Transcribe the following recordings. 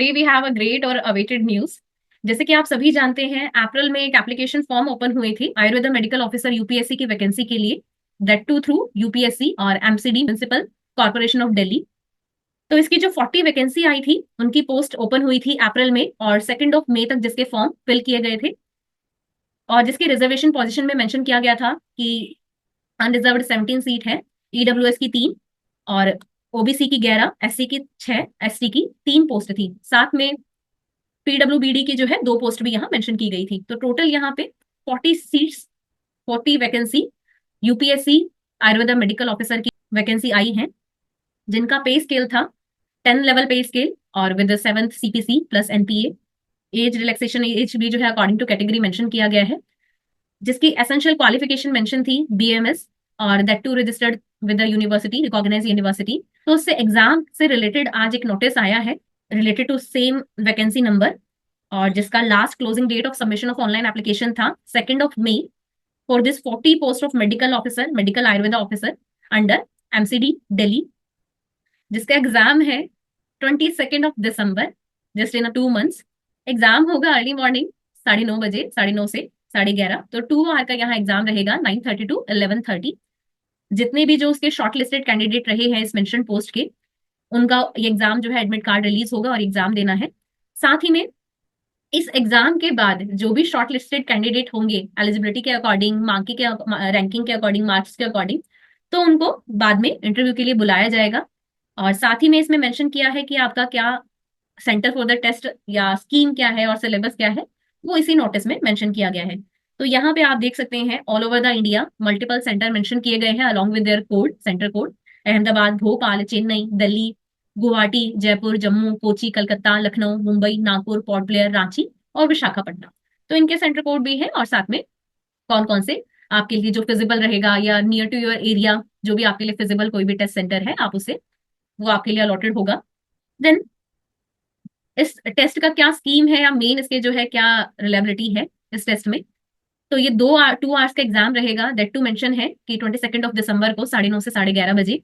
Today we have a great और awaited news. जैसे कि आप सभी जानते हैं, अप्रैल में एक एप्लीकेशन फॉर्म ओपन हुई थी आयुर्वेदा मेडिकल ऑफिसर यूपीएससी की वैकेंसी के लिए, दैट टू थ्रू यूपीएससी और MCD municipal corporation of Delhi. तो इसकी जो 40 वैकेंसी आई थी, उनकी पोस्ट ओपन हुई थी अप्रैल में और 2 मई तक जिसके फॉर्म फिल किए गए थे। और जिसकी रिजर्वेशन पोजीशन में मेंशन किया गया था कि अनरिजर्व्ड 17 सीट है, ईडब्ल्यूएस की 3 और ओबीसी की 11, एससी की 6, एसटी की 3 पोस्ट थी। साथ में पीडब्ल्यूबीडी की जो है 2 पोस्ट भी यहाँ मेंशन की गई थी। तो टोटल यहाँ पे 40 seats, 40 vacancy UPSC Ayurveda medical officer की वैकेंसी आई है, जिनका पे स्केल था 10 लेवल पे स्केल और with 7th CPC plus NPA. Age relaxation age भी जो है अकॉर्डिंग टू कैटेगरी मेंशन किया गया है, जिसकी एसेंशियल क्वालिफिकेशन मेंशन थी बीएमएस और that too registered with the university, recognise university. तो उससे एग्जाम से रिलेटेड आज एक नोटिस आया है related to same vacancy number, और जिसका last closing date of submission of online application था 2 मई for this 40 post of medical officer, medical Ayurveda officer under MCD Delhi, जिसका एग्जाम है 22 दिसंबर, जस्ट इन 2 मंथ्स। एग्जाम होगा अर्ली मॉर्निंग 9:30 बजे, 9:30 से 11:30। तो 2 आवर का यहाँ एग्जाम रहेगा, 9:30 to 11:30। जितने भी जो उसके शॉर्ट लिस्टेड कैंडिडेट रहे हैं इस मेंशन पोस्ट के, उनका ये एग्जाम जो है एडमिट कार्ड रिलीज होगा और एग्जाम देना है। साथ ही में इस एग्जाम के बाद जो भी शॉर्ट लिस्टेड कैंडिडेट होंगे एलिजिबिलिटी के अकॉर्डिंग, मार्की के रैंकिंग के अकॉर्डिंग, मार्क्स के अकॉर्डिंग, तो उनको बाद में इंटरव्यू के लिए बुलाया जाएगा। और साथ ही में इसमें मेंशन किया है कि आपका क्या सेंटर फॉर द टेस्ट या स्कीम क्या है और सिलेबस क्या है, वो इसी नोटिस में मेंशन किया गया है। तो यहाँ पे आप देख सकते हैं all over the India multiple centre mention किए गए हैं along with their code, centre code. Ahmedabad, Bhopal, Chennai, Delhi, Guwahati, Jaipur, Jammu, Kochi, Calcutta, Lucknow, Mumbai, Nagpur, port Blair, Ranchi और विशाखापट्टनम। तो इनके सेंटर कोड भी है, और साथ में कौन कौन से आपके लिए जो फिजिबल रहेगा या नियर टू योर एरिया, जो भी आपके लिए फिजिबल कोई भी टेस्ट सेंटर है, आप उसे वो आपके लिए अलॉटेड होगा। देन इस टेस्ट का क्या स्कीम है या मेन इसके जो है क्या रिलेबिलिटी है इस टेस्ट में। तो ये 2 आवर्स का एग्जाम रहेगा, दैट टू मेंशन है कि 22 दिसंबर को 9:30 से 11:30 बजे।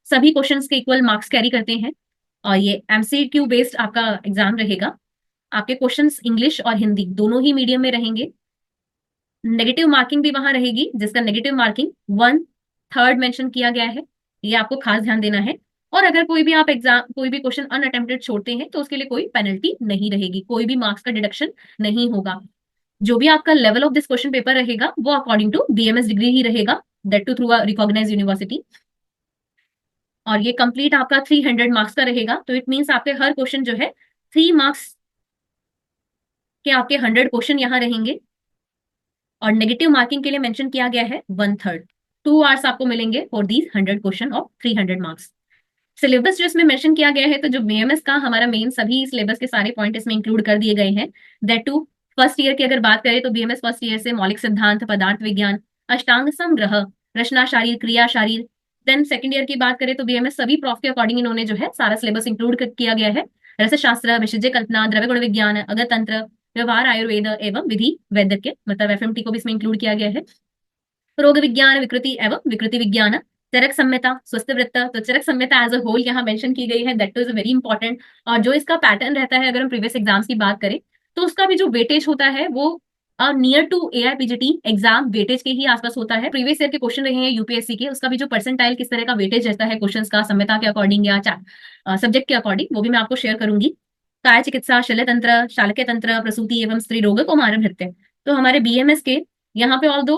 सभी क्वेश्चंस के इक्वल मार्क्स कैरी करते हैं और ये एमसीक्यू बेस्ड आपका एग्जाम रहेगा। आपके क्वेश्चंस इंग्लिश और हिंदी दोनों ही मीडियम में रहेंगे। नेगेटिव मार्किंग भी वहां रहेगी, जिसका नेगेटिव मार्किंग 1/3 मेंशन किया गया है, ये आपको खास ध्यान देना है। और अगर कोई भी आप एग्जाम कोई भी क्वेश्चन अनअटेम्प्टेड छोड़ते हैं तो उसके लिए कोई पेनल्टी नहीं रहेगी, कोई भी मार्क्स का डिडक्शन नहीं होगा। जो भी आपका level of this question paper रहेगा वो अकॉर्डिंग टू बीएमएस डिग्री ही रहेगा, that too through a recognise university. और ये कंप्लीट आपका 300 मार्क्स का रहेगा। तो इट मीन्स आपके हर क्वेश्चन जो है 3 मार्क्स के आपके 100 क्वेश्चन यहाँ रहेंगे। और नेगेटिव मार्किंग के लिए मेंशन किया गया है 1/3। 2 आवर्स आपको मिलेंगे for these 100 question of 300 marks. Syllabus जो इसमें मेंशन किया गया है, तो जो बीएमएस का हमारा मेन सभी सिलेबस के सारे पॉइंट इसमें इंक्लूड कर दिए गए हैं। दैट टू फर्स्ट ईयर की अगर बात करें तो बीएमएस फर्स्ट ईयर से मौलिक सिद्धांत, पदार्थ विज्ञान, अष्टांग संग्रह, रचना शारीर, क्रिया शारीर। देन सेकंड ईयर की बात करें तो बीएमएस सभी प्रॉफ के अकॉर्डिंग इन्होंने जो है सारा सिलेबस इंक्लूड किया गया है। रसशास्त्र, विषय कल्पना, द्रव्य गुण विज्ञान, अगतंत्र, व्यवहार आयुर्वेद एवं विधि वैद्यक, मतलब एफएमटी को भी इसमें इंक्लूड किया गया है। रोग विज्ञान, विकृति एवं विकृति विज्ञान, चरक संहिता, स्वस्थ वृत्त। तो चरक संहिता एज अ होल यहाँ मेंशन की गई है, दैट इज वेरी इंपॉर्टेंट। और जो इसका पैटर्न रहता है, अगर हम प्रीवियस एग्जाम्स की बात करें तो उसका भी जो वेटेज होता है वो नियर टू एआईपीजीटी एग्जाम वेटेज के ही आसपास होता है। प्रीवियस ईयर के क्वेश्चन रहे हैं यूपीएससी के, उसका भी जो परसेंटाइल किस तरह का वेटेज रहता है क्वेश्चंस का संहिता के अकॉर्डिंग या सब्जेक्ट के अकॉर्डिंग, वो भी मैं आपको शेयर करूंगी। काय चिकित्सा, शल्य तंत्र, शालक्य तंत्र, प्रसूति एवं स्त्री रोग, कुमार नृत्य। तो हमारे बीएमएस के यहाँ पे ऑल दो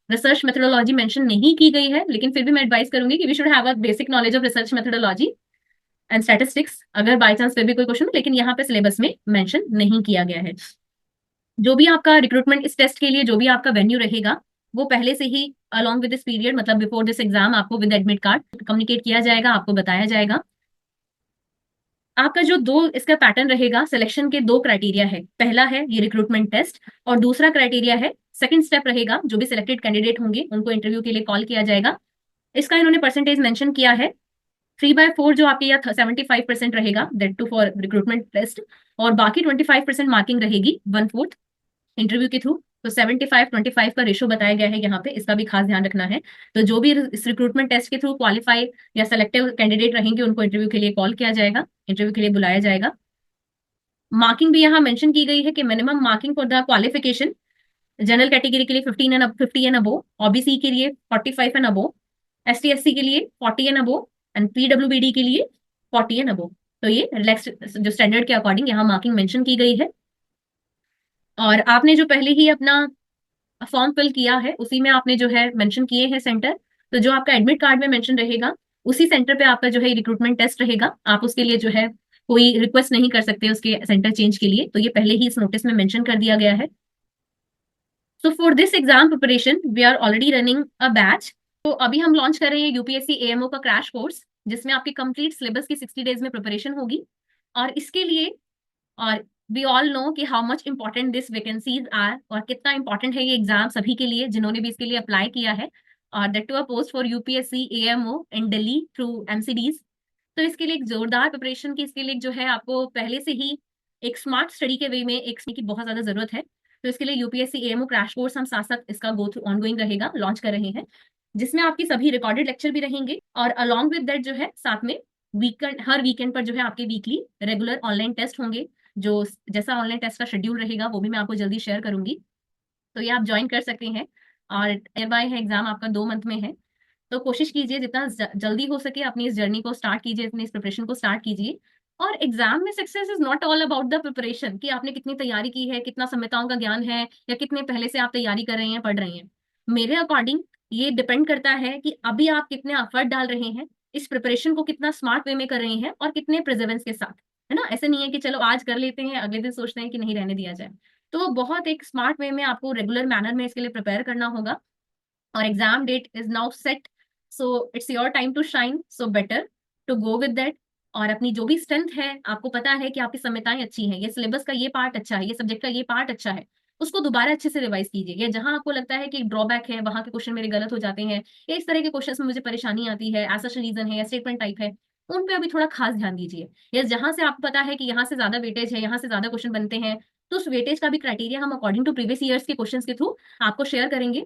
रिसर्च मेथोडोलॉजी मेंशन नहीं की गई है, लेकिन फिर भी मैं एडवाइस करूंगी कि we should have a basic knowledge of research methodology and statistics, अगर बाय चांस फिर भी कोई क्वेश्चन, लेकिन यहाँ पे सिलेबस में मेंशन नहीं किया गया है। जो भी आपका रिक्रूटमेंट इस टेस्ट के लिए जो भी आपका वेन्यू रहेगा, वो पहले से ही अलॉन्ग विद दिस पीरियड, मतलब बिफोर दिस एग्जाम, आपको विद एडमिट कार्ड कम्युनिकेट किया जाएगा, आपको बताया जाएगा। आपका जो इसका पैटर्न रहेगा, सिलेक्शन के 2 क्राइटेरिया है। पहला है ये रिक्रूटमेंट टेस्ट और दूसरा क्राइटेरिया है, सेकंड स्टेप रहेगा, जो भी सिलेक्टेड कैंडिडेट होंगे उनको इंटरव्यू के लिए कॉल किया जाएगा। इसका इन्होंने परसेंटेज मेंशन किया है 3/4, जो आपके यहाँ 75% रहेगा, that too for recruitment test. और बाकी 25% मार्किंग रहेगी 1/4 इंटरव्यू के थ्रू। तो 75-25 का रेशो बताया गया है यहाँ पे, इसका भी खास ध्यान रखना है। तो जो भी इस रिक्रूटमेंट टेस्ट के थ्रू क्वालिफाई या सेलेक्टिव कैंडिडेट रहेंगे उनको इंटरव्यू के लिए कॉल किया जाएगा, इंटरव्यू के लिए बुलाया जाएगा। मार्किंग भी यहाँ मेंशन की गई है कि minimum marking for the qualification general category के लिए 50 एंड अबो, ओबीसी के लिए 45 एंड अबो, एसटी एससी के लिए 40 एंड अबो एंड पीडब्ल्यूबीडी के लिए 40 एंड अबो। तो ये रिलैक्स जो स्टैंडर्ड के अकॉर्डिंग यहाँ मार्किंग मेंशन की गई है। और आपने जो पहले ही अपना फॉर्म फिल किया है उसी में आपने जो है मेंशन किए हैं सेंटर, तो जो आपका एडमिट कार्ड में मेंशन रहेगा उसी सेंटर पे आपका जो है रिक्रूटमेंट टेस्ट रहेगा। आप उसके लिए जो है कोई रिक्वेस्ट नहीं कर सकते उसके सेंटर चेंज के लिए, तो ये पहले ही इस नोटिस में मेंशन कर दिया गया है। So for this exam preparation we are already running a batch. तो अभी हम लॉन्च कर रहे हैं यूपीएससी एएमओ का क्रैश कोर्स, जिसमें आपकी कंप्लीट सिलेबस की 60 डेज में प्रिपरेशन होगी। और इसके लिए, और वी ऑल नो कि how much important this vacancies are, और कितना इंपॉर्टेंट है ये एग्जाम सभी के लिए जिन्होंने भी इसके लिए अप्लाई किया है, और that too a post for UPSC AMO in Delhi through MCDs. तो इसके लिए एक जोरदार प्रिपरेशन की, इसके लिए जो है आपको पहले से ही एक स्मार्ट स्टडी के वे में एक की बहुत ज्यादा जरूरत है। तो इसके लिए यूपीएससी एएमओ क्रैश कोर्स हम साथ साथ इसका गो थ्रू ऑनगोइंग रहेगा, लॉन्च कर रहे हैं, जिसमें आपकी सभी रिकॉर्डेड लेक्चर भी रहेंगे, और अलॉन्ग विद दैट जो है साथ में वीकेंड, हर वीकेंड पर जो है आपके वीकली रेगुलर ऑनलाइन टेस्ट होंगे। जो जैसा ऑनलाइन टेस्ट का शेड्यूल रहेगा वो भी मैं आपको जल्दी शेयर करूंगी, तो ये आप ज्वाइन कर सकते हैं। और नियर बाय है एग्जाम, आपका 2 मंथ में है, तो कोशिश कीजिए जितना जल्दी हो सके अपनी इस जर्नी को स्टार्ट कीजिए, अपनी इस प्रिपरेशन को स्टार्ट कीजिए। और एग्जाम में success is not all about the preparation, कि आपने कितनी तैयारी की है, कितना संहिताओं का ज्ञान है, या कितने पहले से आप तैयारी कर रहे हैं, पढ़ रहे हैं। मेरे अकॉर्डिंग ये डिपेंड करता है कि अभी आप कितने एफर्ट डाल रहे हैं, इस प्रिपरेशन को कितना स्मार्ट वे में कर रहे हैं, और कितने प्रिजर्वेंस के साथ, है ना। ऐसे नहीं है कि चलो आज कर लेते हैं अगले दिन सोचते हैं कि नहीं रहने दिया जाए। तो बहुत एक स्मार्ट वे में आपको रेगुलर मैनर में इसके लिए प्रिपेयर करना होगा। और exam date is now set, so it's your time to shine, so better to go with that. और अपनी जो भी स्ट्रेंथ है, आपको पता है कि आपकी संहिताएं अच्छी हैं, ये सिलेबस का ये पार्ट अच्छा है, ये सब्जेक्ट का ये पार्ट अच्छा है, उसको दोबारा अच्छे से रिवाइज कीजिए। या जहां आपको लगता है कि ड्रॉबैक है, वहां के क्वेश्चन मेरे गलत हो जाते हैं, या इस तरह के क्वेश्चन में मुझे परेशानी आती है, ऐसा रीजन है या स्टेटमेंट टाइप है, उन पे अभी थोड़ा खास ध्यान दीजिए। या जहां से आपको पता है कि यहाँ से ज्यादा वेटेज है, यहाँ से ज्यादा क्वेश्चन बनते हैं, तो उस वेटेज का भी क्राइटेरिया हम अकॉर्डिंग टू प्रीवियस ईयर्स के क्वेश्चन के थ्रू आपको शेयर करेंगे,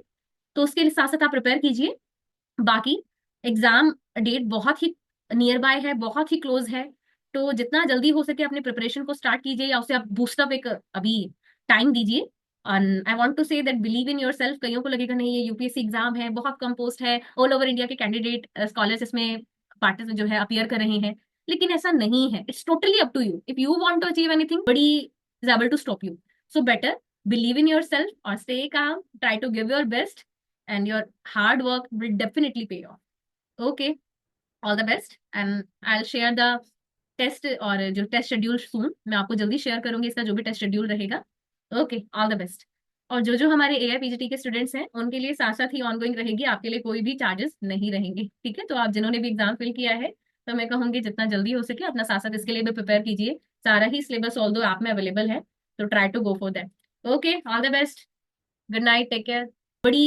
तो उसके साथ साथ आप प्रिपेयर कीजिए। बाकी एग्जाम डेट बहुत ही नियर बाय है, बहुत ही क्लोज है, तो जितना जल्दी हो सके अपने प्रिपरेशन को स्टार्ट कीजिए, या उसे आप बूस्टअप एक अभी टाइम दीजिए। I want to say that believe in yourself. कईयों को लगेगा नहीं ये यूपीएससी एग्जाम है, बहुत कम पोस्ट है, ऑल ओवर इंडिया के कैंडिडेट स्कॉलर्स इसमें पार्टिसिपेट जो है अपियर कर रहे हैं, लेकिन ऐसा नहीं है। It's totally up to you, if you want to achieve anything body is able to stop you. So better believe in yourself और stay calm, try to give your best, and your hard work will definitely pay off. Okay, all the best, and I'll share the test और जो test schedule सून मैं आपको जल्दी share करूंगी, इसका जो भी टेस्ट शेड्यूल रहेगा। Okay, all the best. और जो जो हमारे एआईपीजीटी के स्टूडेंट्स हैं उनके लिए साथ साथ ही ऑनगोइंग रहेगी, आपके लिए कोई भी चार्जेस नहीं रहेंगे, ठीक है। तो आप जिन्होंने भी एग्जाम फिल किया है, तो मैं कहूंगी जितना जल्दी हो सके अपना साथ साथ इसके लिए भी प्रिपेयर कीजिए। सारा ही सिलेबस ऑल दो ऐप में अवेलेबल है, तो try to go for that. Okay, all the best, good night, take care. बड़ी